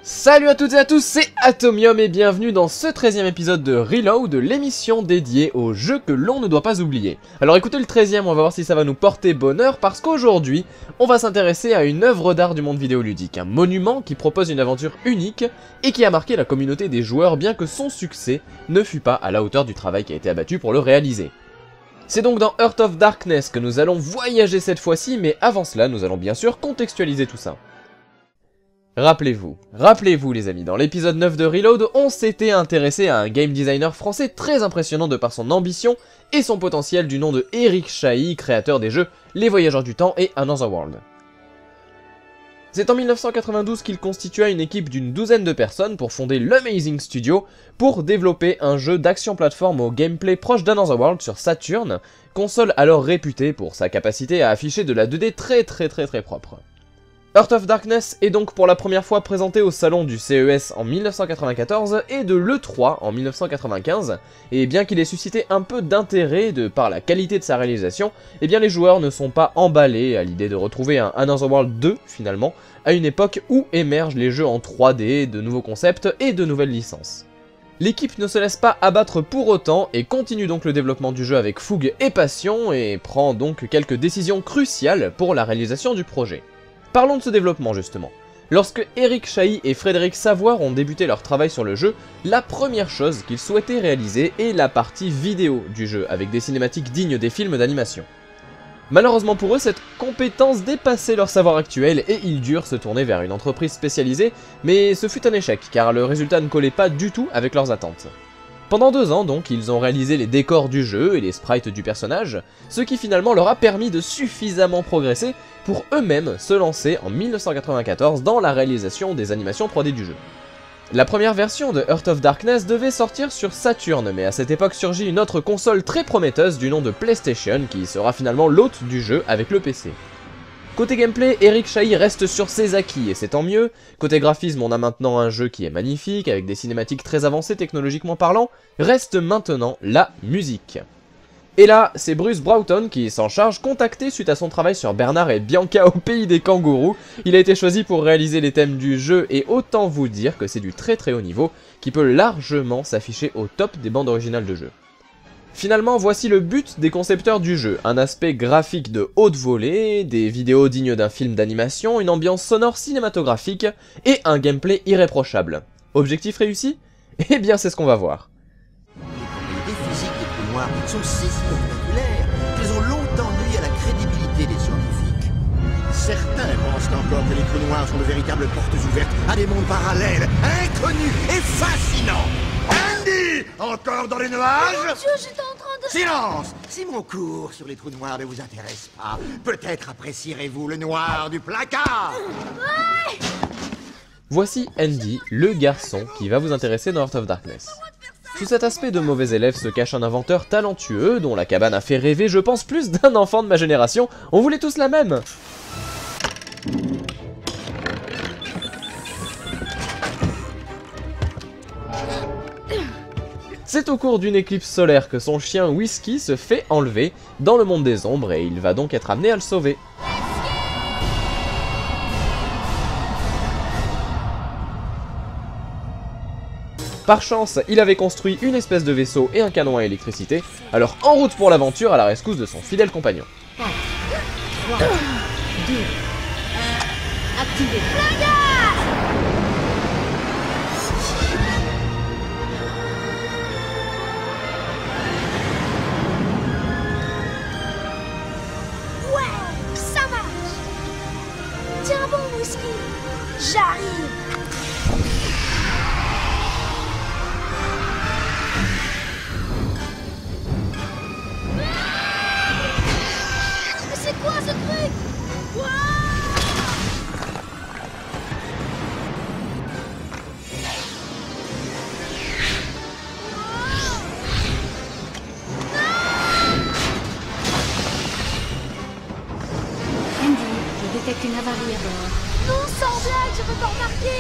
Salut à toutes et à tous, c'est Atomium et bienvenue dans ce 13e épisode de Reload, l'émission dédiée aux jeux que l'on ne doit pas oublier. Alors écoutez le 13e, on va voir si ça va nous porter bonheur parce qu'aujourd'hui, on va s'intéresser à une œuvre d'art du monde vidéoludique, un monument qui propose une aventure unique et qui a marqué la communauté des joueurs bien que son succès ne fut pas à la hauteur du travail qui a été abattu pour le réaliser. C'est donc dans Heart of Darkness que nous allons voyager cette fois-ci, mais avant cela, nous allons bien sûr contextualiser tout ça. Rappelez-vous les amis, dans l'épisode 9 de Reload, on s'était intéressé à un game designer français très impressionnant de par son ambition et son potentiel du nom de Eric Chahi, créateur des jeux Les Voyageurs du Temps et Another World. C'est en 1992 qu'il constitua une équipe d'une douzaine de personnes pour fonder l'Amazing Studio pour développer un jeu d'action plateforme au gameplay proche d'Another World sur Saturn, console alors réputée pour sa capacité à afficher de la 2D très propre. Heart of Darkness est donc pour la première fois présenté au salon du CES en 1994 et de l'E3 en 1995, et bien qu'il ait suscité un peu d'intérêt de par la qualité de sa réalisation, eh bien les joueurs ne sont pas emballés à l'idée de retrouver un Another World 2 finalement, à une époque où émergent les jeux en 3D, de nouveaux concepts et de nouvelles licences. L'équipe ne se laisse pas abattre pour autant et continue donc le développement du jeu avec fougue et passion et prend donc quelques décisions cruciales pour la réalisation du projet. Parlons de ce développement justement. Lorsque Eric Chahi et Frédéric Savoire ont débuté leur travail sur le jeu, la première chose qu'ils souhaitaient réaliser est la partie vidéo du jeu, avec des cinématiques dignes des films d'animation. Malheureusement pour eux, cette compétence dépassait leur savoir actuel et ils durent se tourner vers une entreprise spécialisée, mais ce fut un échec car le résultat ne collait pas du tout avec leurs attentes. Pendant 2 ans donc, ils ont réalisé les décors du jeu et les sprites du personnage, ce qui finalement leur a permis de suffisamment progresser pour eux-mêmes se lancer en 1994 dans la réalisation des animations 3D du jeu. La première version de Heart of Darkness devait sortir sur Saturn, mais à cette époque surgit une autre console très prometteuse du nom de PlayStation qui sera finalement l'hôte du jeu avec le PC. Côté gameplay, Eric Chahi reste sur ses acquis et c'est tant mieux. Côté graphisme, on a maintenant un jeu qui est magnifique, avec des cinématiques très avancées technologiquement parlant. Reste maintenant la musique. Et là, c'est Bruce Broughton qui s'en charge, contacté suite à son travail sur Bernard et Bianca au pays des kangourous. Il a été choisi pour réaliser les thèmes du jeu et autant vous dire que c'est du très haut niveau, qui peut largement s'afficher au top des bandes originales de jeu. Finalement, voici le but des concepteurs du jeu, un aspect graphique de haute volée, des vidéos dignes d'un film d'animation, une ambiance sonore cinématographique et un gameplay irréprochable. Objectif réussi? Eh bien c'est ce qu'on va voir. Les physiques des trous noirs sont si spectaculaires qu'ils ont longtemps nui à la crédibilité des scientifiques. Certains pensent encore que les trous noirs sont de véritables portes ouvertes à des mondes parallèles, inconnus et fascinants. Andy, encore dans les nuages? Mon Dieu, j'étais en train de... Silence! Si mon cours sur les trous noirs ne vous intéresse pas, peut-être apprécierez-vous le noir du placard! Ouais. Voici Andy, le garçon qui va vous intéresser dans Heart of Darkness. Sous cet aspect de mauvais élève se cache un inventeur talentueux dont la cabane a fait rêver, je pense, plus d'un enfant de ma génération. On voulait tous la même! C'est au cours d'une éclipse solaire que son chien Whisky se fait enlever dans le monde des ombres et il va donc être amené à le sauver. Par chance, il avait construit une espèce de vaisseau et un canon à électricité, alors en route pour l'aventure à la rescousse de son fidèle compagnon. 4, 3, 2, 1, activez. Tiens bon, Whisky, j'arrive. Mais c'est quoi ce truc? Andy, je détecte une avarie à bord. Non, sans blague, je peux pas remarquer.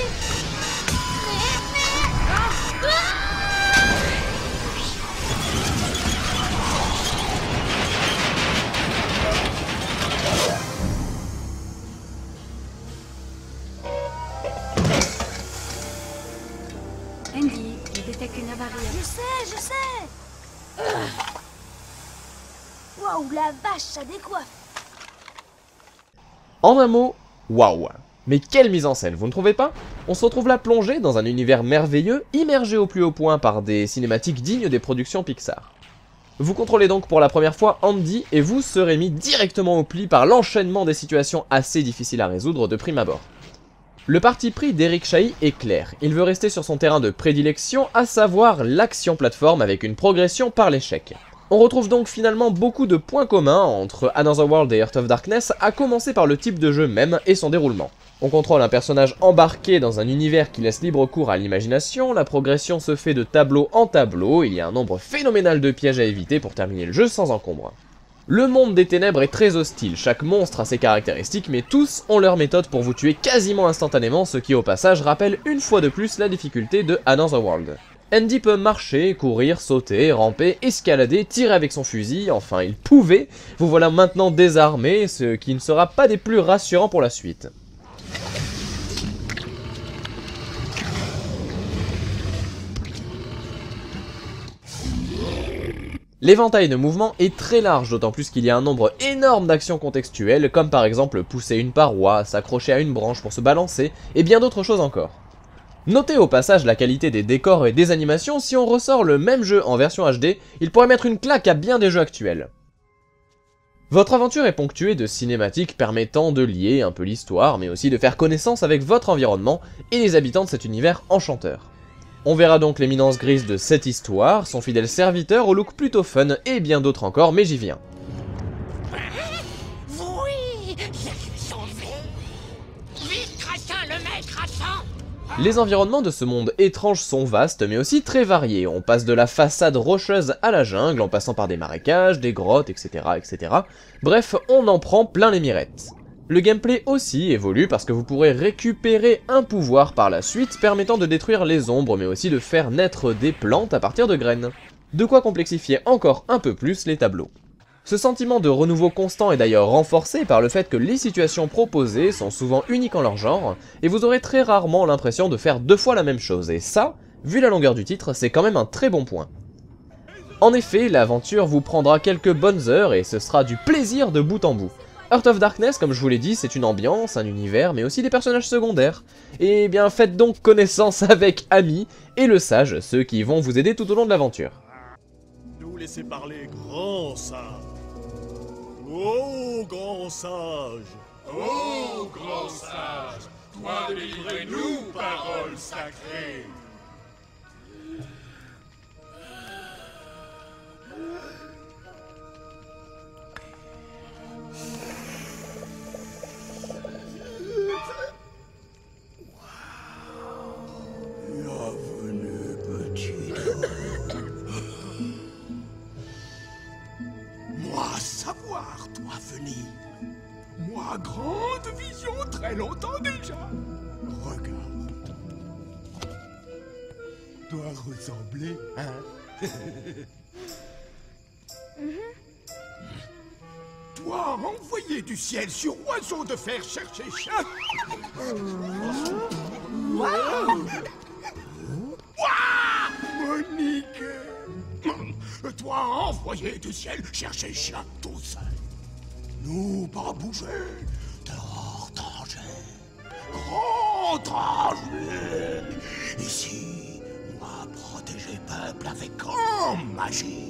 détecte une avarie. Je sais. Waouh, la vache, ça décoiffe. En un mot, waouh! Mais quelle mise en scène, vous ne trouvez pas? On se retrouve là plongé dans un univers merveilleux, immergé au plus haut point par des cinématiques dignes des productions Pixar. Vous contrôlez donc pour la première fois Andy et vous serez mis directement au pli par l'enchaînement des situations assez difficiles à résoudre de prime abord. Le parti pris d'Eric Chahi est clair, il veut rester sur son terrain de prédilection, à savoir l'action plateforme avec une progression par l'échec. On retrouve donc finalement beaucoup de points communs entre Another World et Heart of Darkness, à commencer par le type de jeu même et son déroulement. On contrôle un personnage embarqué dans un univers qui laisse libre cours à l'imagination, la progression se fait de tableau en tableau, il y a un nombre phénoménal de pièges à éviter pour terminer le jeu sans encombre. Le monde des ténèbres est très hostile, chaque monstre a ses caractéristiques, mais tous ont leur méthode pour vous tuer quasiment instantanément, ce qui au passage rappelle une fois de plus la difficulté de Another World. Andy peut marcher, courir, sauter, ramper, escalader, tirer avec son fusil, enfin il pouvait, vous voilà maintenant désarmé, ce qui ne sera pas des plus rassurants pour la suite. L'éventail de mouvements est très large, d'autant plus qu'il y a un nombre énorme d'actions contextuelles, comme par exemple pousser une paroi, s'accrocher à une branche pour se balancer, et bien d'autres choses encore. Notez au passage la qualité des décors et des animations, si on ressort le même jeu en version HD, il pourrait mettre une claque à bien des jeux actuels. Votre aventure est ponctuée de cinématiques permettant de lier un peu l'histoire, mais aussi de faire connaissance avec votre environnement et les habitants de cet univers enchanteur. On verra donc l'éminence grise de cette histoire, son fidèle serviteur au look plutôt fun et bien d'autres encore, mais j'y viens. Oui, je suis sauvé. Vite, Crachin, le mec, Crachin. Les environnements de ce monde étrange sont vastes, mais aussi très variés. On passe de la façade rocheuse à la jungle, en passant par des marécages, des grottes, etc., etc. Bref, on en prend plein les mirettes. Le gameplay aussi évolue parce que vous pourrez récupérer un pouvoir par la suite permettant de détruire les ombres, mais aussi de faire naître des plantes à partir de graines. De quoi complexifier encore un peu plus les tableaux. Ce sentiment de renouveau constant est d'ailleurs renforcé par le fait que les situations proposées sont souvent uniques en leur genre, et vous aurez très rarement l'impression de faire deux fois la même chose, et ça, vu la longueur du titre, c'est quand même un très bon point. En effet, l'aventure vous prendra quelques bonnes heures et ce sera du plaisir de bout en bout. Heart of Darkness, comme je vous l'ai dit, c'est une ambiance, un univers, mais aussi des personnages secondaires. Et bien faites donc connaissance avec Amy et le sage, ceux qui vont vous aider tout au long de l'aventure. Nous laissez parler, grand sage. Oh, grand sage. Oh, grand sage, toi délivrez-nous, parole sacrée. Bienvenue, petit. Moi savoir, toi venir. Moi grande vision très longtemps déjà. Regarde. Doit ressembler, hein? Toi envoyé du ciel sur oiseau de fer chercher chat. Monique. Toi envoyé du ciel chercher chien tout seul. Nous pas bouger, dehors danger, grand danger. Ici, moi protéger peuple avec grande magie.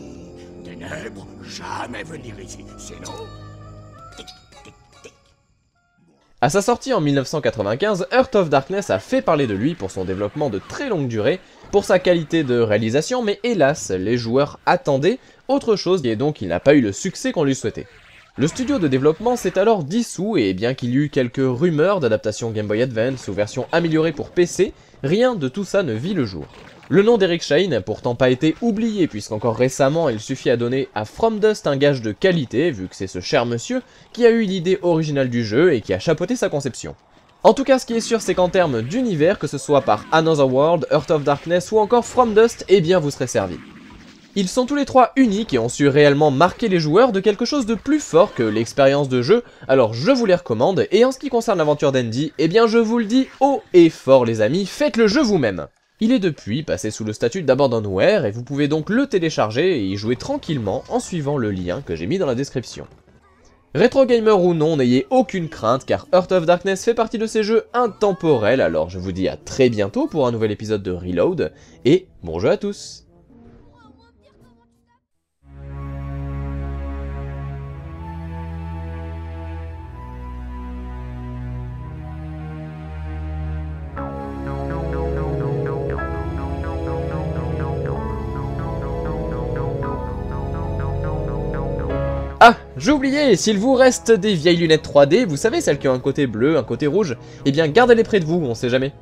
Ténèbres, jamais venir ici, sinon... À sa sortie en 1995, Heart of Darkness a fait parler de lui pour son développement de très longue durée, pour sa qualité de réalisation, mais hélas, les joueurs attendaient autre chose et donc il n'a pas eu le succès qu'on lui souhaitait. Le studio de développement s'est alors dissous et bien qu'il y eut quelques rumeurs d'adaptation Game Boy Advance ou version améliorée pour PC, rien de tout ça ne vit le jour. Le nom d'Eric Chahi n'a pourtant pas été oublié puisqu'encore récemment il suffit à donner à From Dust un gage de qualité vu que c'est ce cher monsieur qui a eu l'idée originale du jeu et qui a chapeauté sa conception. En tout cas ce qui est sûr c'est qu'en termes d'univers, que ce soit par Another World, Heart of Darkness ou encore From Dust, eh bien vous serez servis. Ils sont tous les trois uniques et ont su réellement marquer les joueurs de quelque chose de plus fort que l'expérience de jeu, alors je vous les recommande, et en ce qui concerne l'aventure d'Andy, eh bien je vous le dis haut et fort les amis, faites le jeu vous-même. Il est depuis passé sous le statut d'abandonware et vous pouvez donc le télécharger et y jouer tranquillement en suivant le lien que j'ai mis dans la description. Rétro gamer ou non, n'ayez aucune crainte car Heart of Darkness fait partie de ces jeux intemporels, alors je vous dis à très bientôt pour un nouvel épisode de Reload, et bon jeu à tous! Ah, j'ai oublié, s'il vous reste des vieilles lunettes 3D, vous savez, celles qui ont un côté bleu, un côté rouge, eh bien gardez-les près de vous, on sait jamais.